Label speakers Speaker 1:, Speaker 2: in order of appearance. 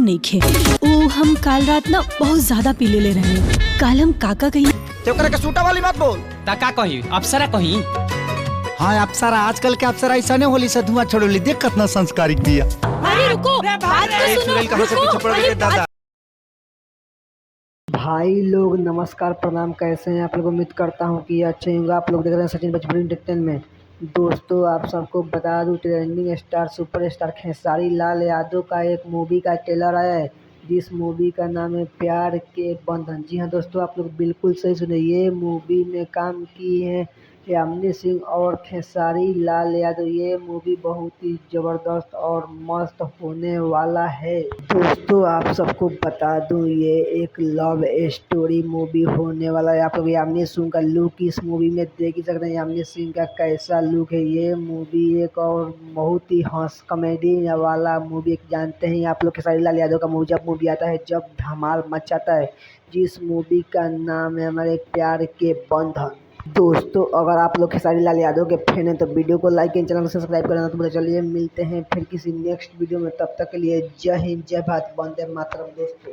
Speaker 1: नहीं खे। ओ हम काल रात ना बहुत ज्यादा पी ले रहे। काल हम काका कही
Speaker 2: के सूटा वाली मत बोल।
Speaker 3: का कही अप्सरा कही।
Speaker 2: हाँ अप्सरा, आजकल के अप्सरा ऐसा नहीं होली से धुआं छोड़ोली। देख कितना संस्कारिक दिया।
Speaker 1: अरे रुको, बात तो सुनो।
Speaker 2: दादा
Speaker 4: भाई लोग नमस्कार प्रणाम, कैसे हैं आप लोग। उम्मीद करता हूं कि अच्छे होंगे। आप लोग देख रहे हैं सचिन भोजपुरी एंटरटेनमेंट। दोस्तों आप सबको बता दूं, trending star superstar Khesari Lal Yadav का एक मूवी का ट्रेलर आया है, जिस मूवी का नाम है प्यार के बंधन। जी हाँ दोस्तों, आप लोग बिल्कुल सही सुने। ये मूवी में काम की है यामिनी सिंह और खेसारी लाल यादव। ये मूवी बहुत ही ज़बरदस्त और मस्त होने वाला है। दोस्तों आप सबको बता दूं, ये एक लव स्टोरी मूवी होने वाला है। आप लोग यामिनी सिंह का लुक इस मूवी में देख ही सकते हैं। यामिनी सिंह का कैसा लुक है। ये मूवी एक और बहुत ही हंस कॉमेडी वाला मूवी जानते हैं आप लोग। खेसारी लाल यादव का मूवी जब मूवी आता है, जब धमाल मचाता है, जिस मूवी का नाम है हमारे प्यार के बंधन। दोस्तों अगर आप लोग खेसारी लाल यादव के फैन हैं तो वीडियो को लाइक एंड चैनल को सब्सक्राइब करना। तो चलिए मिलते हैं फिर किसी नेक्स्ट वीडियो में। तब तक के लिए जय हिंद, जय भारत, वंदे मातरम दोस्तों।